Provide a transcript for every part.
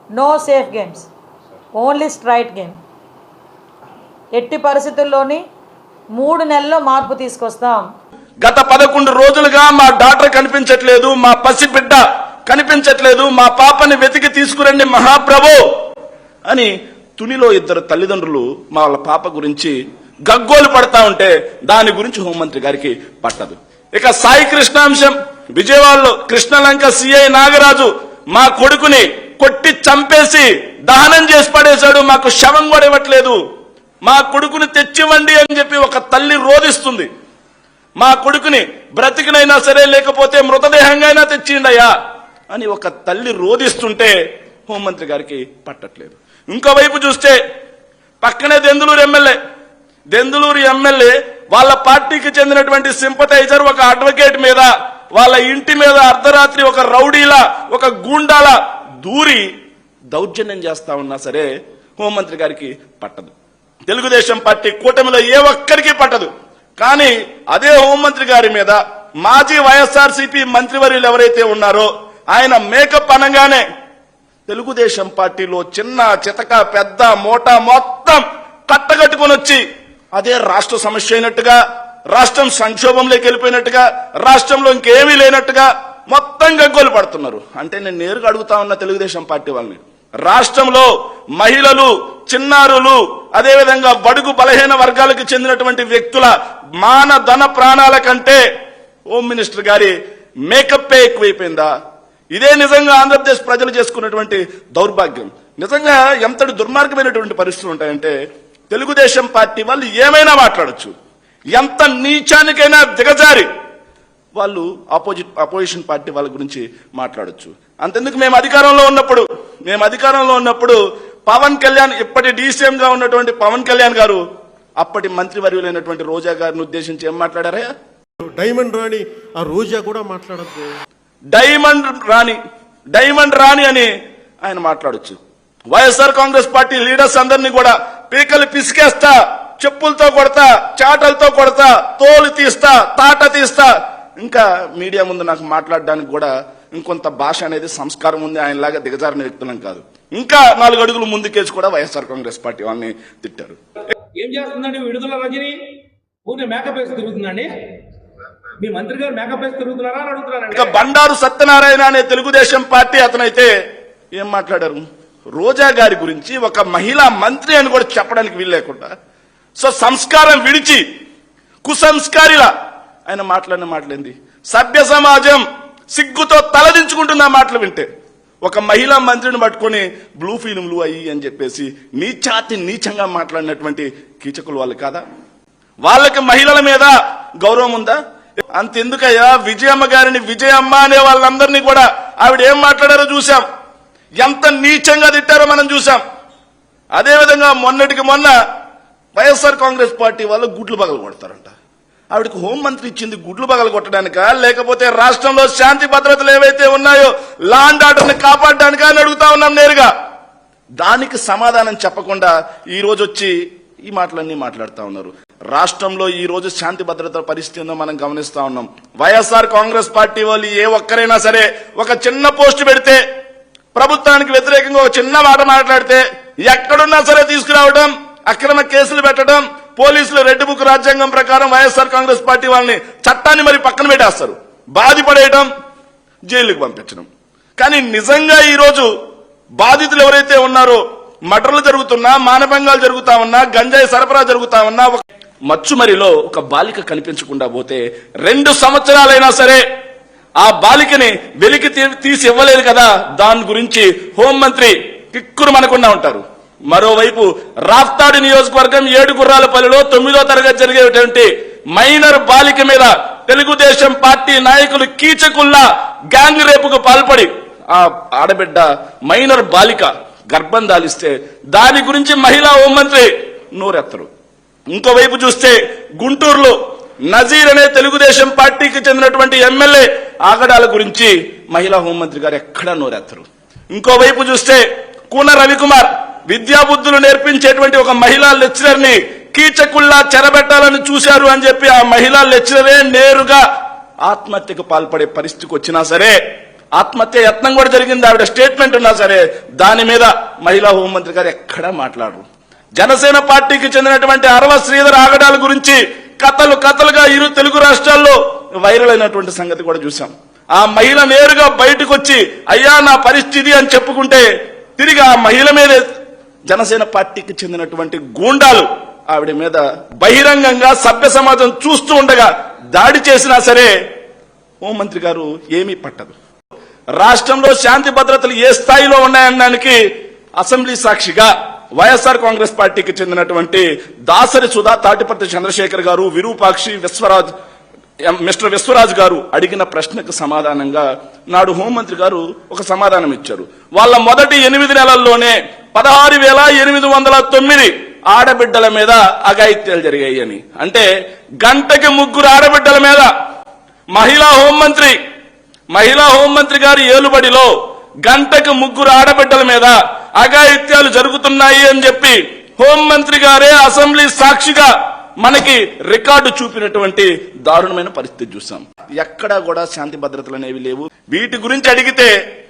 No safe games, only straight game. ఎట్టి పరిస్థితుల్లోని 3 నెలల్లో మార్పు తీసుకొస్తాం. గత 11 రోజులుగా మా డాక్టర్ కనిపించట్లేదు, మా పసిబిడ్డ కనిపించట్లేదు, మా పాపని వెతికి తీసుకురండి మహాప్రభు అని తునిలో 2 తల్లిదండ్రులు వాళ్ళ పాప గురించి గగ్గోలు పడతా ఉంటే దాని గురించి హోంమంత్రి గారికి పట్టదు. ఇక సాయి కృష్ణాంశం విజయవాడలో కృష్ణలంక సిఐ నాగరాజు మా కొడుకుని కొట్టి చంపేసి దహనం చేసి పడేశాడు, మాకు శవం కూడా ఇవ్వట్లేదు, మా కొడుకుని తెచ్చివ్వండి అని చెప్పి ఒక తల్లి రోధిస్తుంది. మా కొడుకుని బ్రతికినైనా సరే లేకపోతే మృతదేహంగా అయినా తెచ్చిండయ్యా అని ఒక తల్లి రోధిస్తుంటే హోంమంత్రి గారికి పట్టట్లేదు. ఇంకోవైపు చూస్తే పక్కనే దెందులూరు ఎమ్మెల్యే వాళ్ళ పార్టీకి చెందినటువంటి సింపటైజర్ ఒక అడ్వకేట్ మీద వాళ్ళ ఇంటి మీద అర్ధరాత్రి ఒక రౌడీలా ఒక గూండాలా దూరి దౌర్జన్యం చేస్తా ఉన్నా సరే హోంమంత్రి గారికి పట్టదు. తెలుగుదేశం పార్టీ కూటమిలో ఏ ఒక్కరికి పట్టదు. కానీ అదే హోంమంత్రి గారి మీద మాజీ వైఎస్ఆర్సీపీ మంత్రివర్యులు ఎవరైతే ఉన్నారో ఆయన మేకప్ అనగానే తెలుగుదేశం పార్టీలో చిన్న చితక పెద్ద మోటా మొత్తం కట్టగట్టుకుని వచ్చి అదే రాష్ట్ర సమస్య అయినట్టుగా, రాష్ట్రం సంక్షోభంలోకి వెళ్ళిపోయినట్టుగా, రాష్ట్రంలో ఇంకేమీ లేనట్టుగా మొత్తం గగ్గోలు పడుతున్నారు. అంటే నేను నేరుగా అడుగుతా ఉన్న తెలుగుదేశం పార్టీ వాళ్ళని, రాష్ట్రంలో మహిళలు, చిన్నారులు, అదేవిధంగా బడుగు బలహీన వర్గాలకు చెందినటువంటి వ్యక్తుల మానధన ప్రాణాల కంటే హోమ్ మినిస్టర్ గారి మేకప్పే ఎక్కువైపోయిందా? ఇదే నిజంగా ఆంధ్రప్రదేశ్ ప్రజలు చేసుకున్నటువంటి దౌర్భాగ్యం. నిజంగా ఎంతటి దుర్మార్గమైనటువంటి పరిస్థితులు ఉంటాయంటే తెలుగుదేశం పార్టీ వాళ్ళు ఏమైనా మాట్లాడచ్చు, ఎంత నీచానికైనా దిగజారి వాళ్ళు అపోజిషన్ పార్టీ వాళ్ళ గురించి మాట్లాడచ్చు. అంతెందుకు మేము అధికారంలో ఉన్నప్పుడు పవన్ కళ్యాణ్, ఇప్పటి డీసీఎం గా ఉన్నటువంటి పవన్ కళ్యాణ్ గారు అప్పటి మంత్రివర్యులైనటువంటి రోజా గారిని ఉద్దేశించి ఏం మాట్లాడారా? డైమండ్ రాణి ఆ రోజా కూడా మాట్లాడద్దు, డైమండ్ రాణి అని ఆయన మాట్లాడొచ్చు. వైఎస్ఆర్ కాంగ్రెస్ పార్టీ లీడర్స్ అందరినీ కూడా పీకలు పిసికేస్తా, చెప్పులతో కొడతా, చాటలతో కొడతా, తోలు తీస్తా, తాట తీస్తా. ఇంకా మీడియా ముందు నాకు మాట్లాడడానికి కూడా ఇంకొంత భాష అనేది సంస్కారం ఉంది. ఆయనలాగా దిగజారిన వ్యక్తులం కాదు. ఇంకా 4 అడుగులు ముందుకేసి కూడా వైఎస్ఆర్ కాంగ్రెస్ పార్టీ వాళ్ళని తిట్టారు. ఏం చేస్తుందండి విడుదల రజని? ఊరిని మేకప్ వేసి తిరుగుతుందండి. మీ మంత్రి గారు మేకప్ వేసి తిరుగుతున్నారా అని అడుగుతున్నారండి. ఇక బండారు సత్యనారాయణ అనే తెలుగుదేశం పార్టీ అతనైతే ఏం మాట్లాడారు? రోజా గారి గురించి ఒక మహిళా మంత్రి అని కూడా చెప్పడానికి వీలు లేకుండా, సో సంస్కారం విడిచి కుసంస్కారిలా ఆయన మాట్లాడిన మాటలేంది? సభ్య సమాజం సిగ్గుతో తలదించుకుంటున్న మాటలు వింటే ఒక మహిళా మంత్రిని పట్టుకొని బ్లూ ఫిల్మ్లు అయ్యి అని చెప్పేసి నీచంగా మాట్లాడినటువంటి కీచకులు వాళ్ళు కాదా? వాళ్ళకి మహిళల మీద గౌరవం ఉందా? అంతెందుకయ్యా, విజయమ్మ గారిని విజయమ్మ అనే వాళ్ళందరినీ కూడా ఆవిడ ఏం మాట్లాడారో చూసాం, ఎంత నీచంగా తిట్టారో మనం చూసాం. అదేవిధంగా మొన్నటికి మొన్న వైఎస్ఆర్ కాంగ్రెస్ పార్టీ వాళ్ళు గుడ్లు పగలు కొడతారంట. ఆవిడకి హోంమంత్రి ఇచ్చింది గుడ్లు పగలు కొట్టడానికా, లేకపోతే రాష్ట్రంలో శాంతి భద్రతలు ఏవైతే ఉన్నాయో లా అండ్ ఆర్డర్ని కాపాడడానికా అని అడుగుతా ఉన్నాం నేరుగా. దానికి సమాధానం చెప్పకుండా ఈ రోజు వచ్చి ఈ మాటలన్నీ మాట్లాడుతూ ఉన్నారు. రాష్ట్రంలో ఈ రోజు శాంతి భద్రతల పరిస్థితి ఉందో మనం గమనిస్తా ఉన్నాం. వైఎస్ఆర్ కాంగ్రెస్ పార్టీ వాళ్ళు ఏ ఒక్కరైనా సరే ఒక చిన్న పోస్ట్ పెడితే, ప్రభుత్వానికి వ్యతిరేకంగా ఒక చిన్న మాట మాట్లాడితే ఎక్కడున్నా సరే తీసుకురావడం, అక్రమ కేసులు పెట్టడం, పోలీసులు రెడ్ బుక్ రాజ్యాంగం ప్రకారం వైఎస్ఆర్ కాంగ్రెస్ పార్టీ వాళ్ళని చట్టాన్ని మరి పక్కన పెట్టేస్తారు, బాధిపడేయడం, జైలుకు పంపించడం. కానీ నిజంగా ఈ రోజు బాధితులు ఎవరైతే ఉన్నారో, మర్డర్లు జరుగుతున్నా, మానభంగాలు జరుగుతా ఉన్నా, గంజాయి సరఫరా జరుగుతా ఉన్నా, మచ్చుమరిలో ఒక బాలిక కనిపించకుండా పోతే 2 సంవత్సరాలైనా సరే ఆ బాలికని వెలికి తీసి ఇవ్వలేదు కదా, దాని గురించి హోంమంత్రి కిక్కురు మనకుండా ఉంటారు. మరోవైపు రాప్తాడు నియోజకవర్గం 7 గుర్రాలపల్లిలో 9వ తరగతి జరిగేటువంటి మైనర్ బాలిక మీద తెలుగుదేశం పార్టీ నాయకులు కీచకుల్లా గ్యాంగ్ రేపుకు పాల్పడి ఆ ఆడబిడ్డ మైనర్ బాలిక గర్భం దాలిస్తే దాని గురించి మహిళా హోంమంత్రి నోరెత్తరు. ఇంకోవైపు చూస్తే గుంటూరులో నజీర్ అనే తెలుగుదేశం పార్టీకి చెందినటువంటి ఎమ్మెల్యే ఆగడాల గురించి మహిళా హోంమంత్రి గారు ఎక్కడా నోరెత్తరు. ఇంకోవైపు చూస్తే కూన రవికుమార్ విద్యాబుద్ధులు నేర్పించేటువంటి ఒక మహిళా లెక్చరర్ ని కీచకుల్లా చెరబెట్టాలని చూశారు అని చెప్పి ఆ మహిళా లెక్చరరే నేరుగా ఆత్మహత్యకు పాల్పడే పరిస్థితికి వచ్చినా సరే ఆత్మహత్య యత్నం కూడా జరిగింది, ఆవిడ స్టేట్మెంట్ ఉన్నా సరే దాని మీద మహిళా హోంమంత్రి గారు ఎక్కడా మాట్లాడరు. జనసేన పార్టీకి చెందినటువంటి అరవ శ్రీధర్ ఆగడాల గురించి కథలుగా ఇరు తెలుగు రాష్ట్రాల్లో వైరల్ అయినటువంటి సంగతి కూడా చూసాం. ఆ మహిళ నేరుగా బయటకు వచ్చి అయ్యా నా పరిస్థితి అని చెప్పుకుంటే తిరిగి ఆ మహిళ మీద జనసేన పార్టీకి చెందినటువంటి గూండాలు ఆవిడ మీద బహిరంగంగా సభ్య సమాజం చూస్తూ ఉండగా దాడి చేసినా సరే హోంమంత్రి గారు ఏమీ పట్టదు. రాష్ట్రంలో శాంతి భద్రతలు ఏ స్థాయిలో ఉన్నాయనడానికి అసెంబ్లీ సాక్షిగా వైఎస్ఆర్ కాంగ్రెస్ పార్టీకి చెందినటువంటి దాసరి సుధా, తాటిపర్తి చంద్రశేఖర్ గారు, విరూపాక్షి, మిస్టర్ విశ్వరాజ్ గారు అడిగిన ప్రశ్నకు సమాధానంగా నాడు హోంమంత్రి గారు ఒక సమాధానం ఇచ్చారు. వాళ్ళ మొదటి 8 నెలల్లోనే 16,809 ఆడబిడ్డల మీద అఘాయిత్యాలు జరిగాయి అని. అంటే గంటకి 3 ఆడబిడ్డల మీద మహిళా హోంమంత్రి గారి ఏలుబడిలో గంటకు 3 ఆడబిడ్డల మీద అఘాయిత్యాలు జరుగుతున్నాయి అని చెప్పి హోంమంత్రి గారే అసెంబ్లీ సాక్షిగా మనకి రికార్డు చూపినటువంటి దారుణమైన పరిస్థితి చూసాం. ఎక్కడా కూడా శాంతి భద్రతలు అనేవి లేవు. వీటి గురించి అడిగితే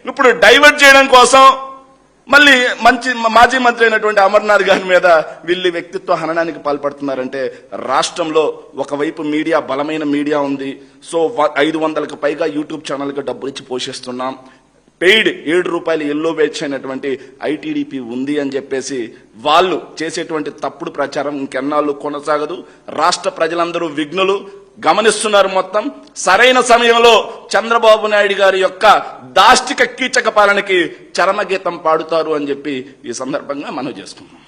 ఇప్పుడు డైవర్ట్ చేయడం కోసం మళ్ళీ మాజీ మంత్రి అయినటువంటి అమర్నాథ్ గారి మీద వీళ్ళు వ్యక్తిత్వ హననానికి పాల్పడుతున్నారంటే రాష్ట్రంలో ఒకవైపు మీడియా, బలమైన మీడియా ఉంది. సో 500కు పైగా యూట్యూబ్ ఛానల్కి డబ్బులు ఇచ్చి పోషిస్తున్నాం. పెయిడ్ ₹7 ఎల్లో బ్యాచ్ అయినటువంటి ఐటీడీపీ ఉంది అని చెప్పేసి వాళ్ళు చేసేటువంటి తప్పుడు ప్రచారం ఇంకెన్నాళ్ళు కొనసాగదు. రాష్ట్ర ప్రజలందరూ విఘ్నులు గమనిస్తున్నారు. మొత్తం సరైన సమయంలో చంద్రబాబు నాయుడు గారి యొక్క దాష్టిక కీచక పాలనకి చరమగీతం పాడుతారు అని చెప్పి ఈ సందర్భంగా మనం చేసుకున్నాం.